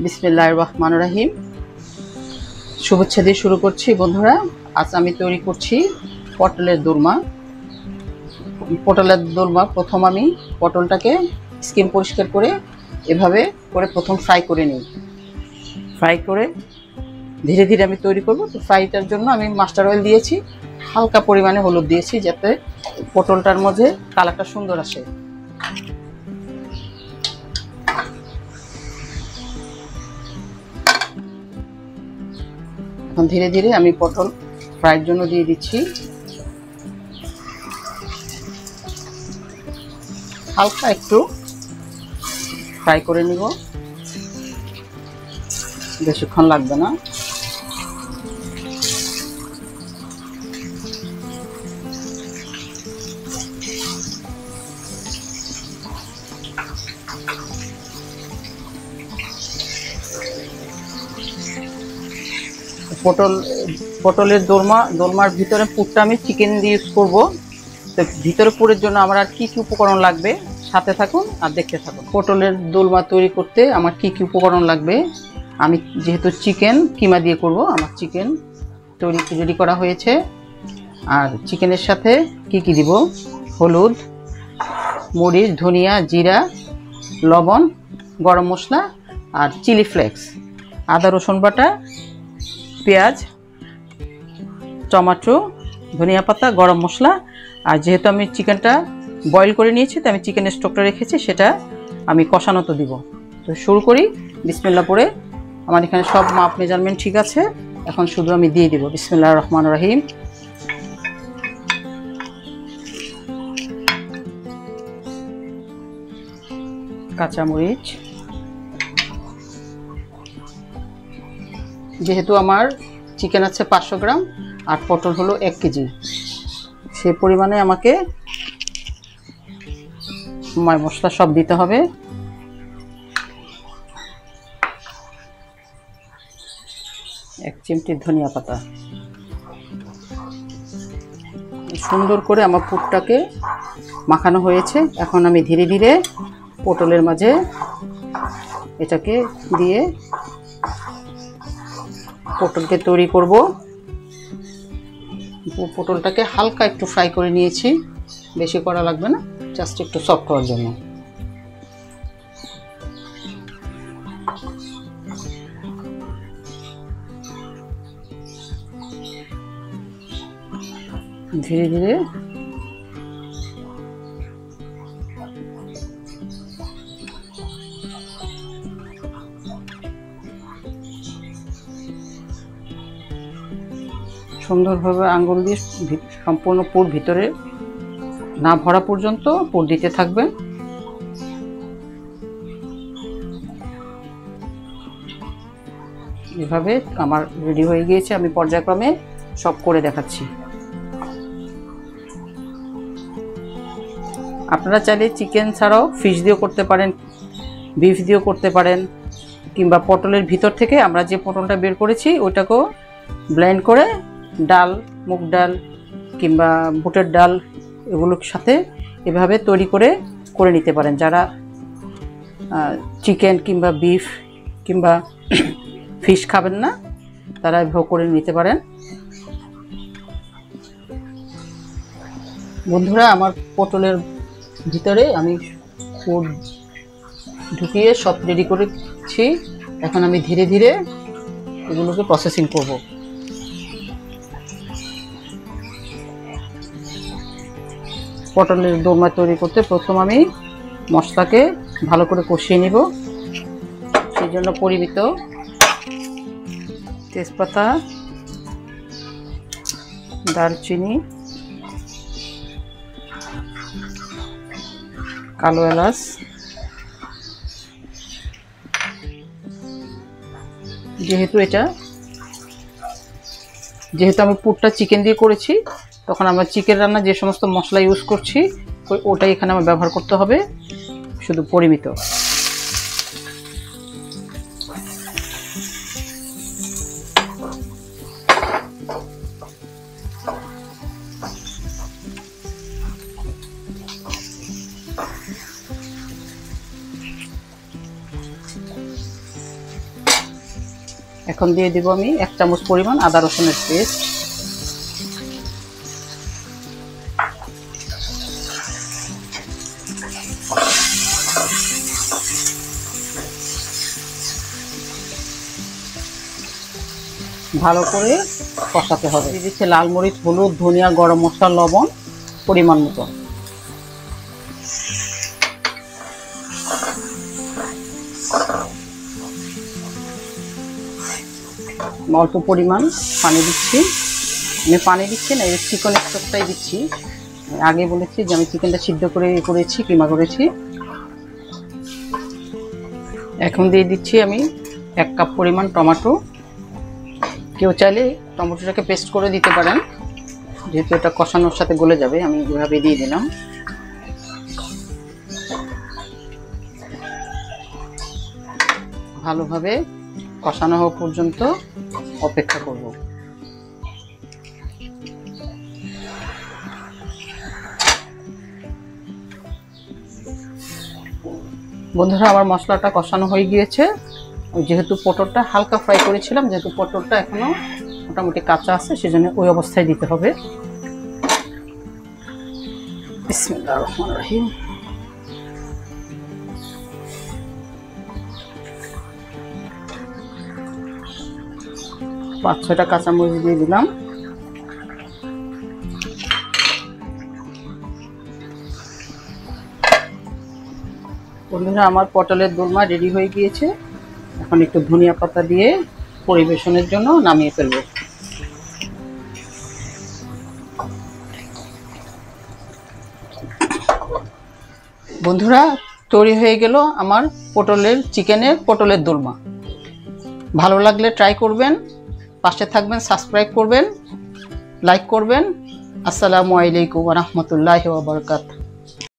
বিসমিল্লাহির রহমানির রহিম। শুভেচ্ছা দিয়ে শুরু করছি বন্ধুরা। আজ আমি তৈরি করছি পটলের দোরমা। প্রথম আমি পটলটাকে স্কিন পরিষ্কার করে এভাবে করে প্রথম ফ্রাই করে নিই। ফ্রাই করে ধীরে ধীরে আমি তৈরি করব। তো ফ্রাইটার জন্য আমি মাস্টার অয়েল দিয়েছি, হালকা পরিমাণে হলুদ দিয়েছি যাতে পটলটার মধ্যে কালারটা সুন্দর আসে। এখন ধীরে ধীরে আমি পটল ফ্রাইয়ের জন্য দিয়ে দিচ্ছি। হালকা একটু ফ্রাই করে নিব, বেশিক্ষণ লাগবে না। পটলের দোরমার ভিতরে পুরটা আমি চিকেন দিয়ে ইউজ করবো। তো ভিতরে পুরের জন্য আমার আর কি কি উপকরণ লাগবে সাথে থাকুন আর দেখতে থাকুন। পটলের দোরমা তৈরি করতে আমার কি কি উপকরণ লাগবে, আমি যেহেতু চিকেন কিমা দিয়ে করব, আমার চিকেন রেডি করা হয়েছে। আর চিকেনের সাথে কি কি দিব: হলুদ, মরিচ, ধনিয়া, জিরা, লবণ, গরম মশলা আর চিলি ফ্লেক্স, আদা রসুন বাটা, পেঁয়াজ, টমেটো, ধনিয়া পাতা, গরম মশলা। আর যেহেতু আমি চিকেনটা বয়েল করে নিয়েছি, তো আমি চিকেনের স্টকটা রেখেছি, সেটা আমি কষানোতে দিব। তো শুরু করি বিসমিল্লাহ পড়ে। আমার এখানে সব মাপ মেজারমেন্ট ঠিক আছে, এখন শুধু আমি দিয়ে দিব। বিসমিল্লাহির রহমানির রহিম। কাঁচামরিচ, যেহেতু আমার চিকেন আছে 500 গ্রাম আর পটল হলো 1 কেজি, সেই পরিমাণে আমাকে মশলা সব দিতে হবে। এক চিমটি ধনিয়া পাতা। সুন্দর করে আমার পুরটাকে মাখানো হয়েছে। এখন আমি ধীরে ধীরে পটলের মাঝে এটাকে দিয়ে পটলকে তৈরি করব। পটলটাকে হালকা একটু ফ্রাই করে নিয়েছি, বেশি করা লাগবে না, জাস্ট একটু সফট হওয়ার জন্য। ধীরে ধীরে সুন্দরভাবে আঙ্গুল দিয়ে সম্পূর্ণ পুর ভিতরে না ভরা পর্যন্ত পুর দিতে থাকবেন। এভাবে আমার রেডি হয়ে গিয়েছে, আমি পর্যায়ক্রমে সব করে দেখাচ্ছি। আপনারা চাইলে চিকেন ছাড়াও ফিশ দিয়েও করতে পারেন, বিফ দিয়েও করতে পারেন, কিংবা পটলের ভিতর থেকে আমরা যে পটলটা বের করেছি ওইটাকেও ব্লেন্ড করে ডাল, মুগ ডাল কিংবা বুটের ডাল এগুলোর সাথে এভাবে তৈরি করে নিতে পারেন। যারা চিকেন কিংবা বিফ কিংবা ফিশ খাবেন না, তারা এভাবে করে নিতে পারেন। বন্ধুরা, আমার পটলের ভিতরে আমি পুর ঢুকিয়ে সব রেডি করেছি। এখন আমি ধীরে ধীরে এগুলোকে প্রসেসিং করব। পটলের দোরমা তৈরি করতে প্রথম আমি মশলাকে ভালো করে কষিয়ে নিব। সেই জন্য পরিমিত তেজপাতা, দারচিনি, কালো এলাচ, যেহেতু আমি পুরটা চিকেন দিয়ে করেছি, তখন আমার চিকেন রান্না যে সমস্ত মশলা ইউজ করছি ওটাই এখানে আমার ব্যবহার করতে হবে, শুধু পরিমিত। এখন দিয়ে দিব আমি 1 চামচ পরিমাণ আদা রসুনের পেস্ট। ভালো করে কষাতে হবে। দিয়ে দিচ্ছি লাল মরিচ, হলুদ, ধনিয়া, গরম মশলা, লবণ পরিমাণ মতো। অল্প পরিমাণ পানি দিচ্ছি। আমি পানি দিচ্ছি না, এই চিকেন স্টকটাই দিচ্ছি। আগে বলেছি যে আমি চিকেনটা সিদ্ধ করে করেছি, কিমা করেছি। এখন দিয়ে দিচ্ছি আমি 1 কাপ পরিমাণ টমেটো। কেউ চাইলে টমেটোটাকে পেস্ট করে দিতে পারেন, যেহেতু এটা কষানোর সাথে গলে যাবে, আমি এভাবে দিয়ে দিলাম। ভালোভাবে কষানো হওয়া পর্যন্ত অপেক্ষা করব। বন্ধুরা, আমার মশলাটা কষানো হয়ে গিয়েছে। যেহেতু পটলটা হালকা ফ্রাই করেছিলাম, যেহেতু পটলটা এখনো মোটামুটি কাঁচা আছে, সেজন্য ওই অবস্থায় দিতে হবে। বিসমিল্লাহির রহমানির রহিম। পাঁচ ছয়টা কাঁচামরিচ দিয়ে দিলাম। বন্ধুরা, আমার পটলের দোরমা রেডি হয়ে গিয়েছে। এখন একটু ধনিয়া পাতা দিয়ে পরিবেশনের জন্য নামিয়ে ফেলব। বন্ধুরা, তৈরি হয়ে গেল আমার পটলের দোরমা। ভালো লাগলে ট্রাই করবেন, পাশে থাকবেন, সাবস্ক্রাইব করবেন, লাইক করবেন। আসসালামু আলাইকুম ওয়া রাহমাতুল্লাহি ওয়া বারাকাতুহু।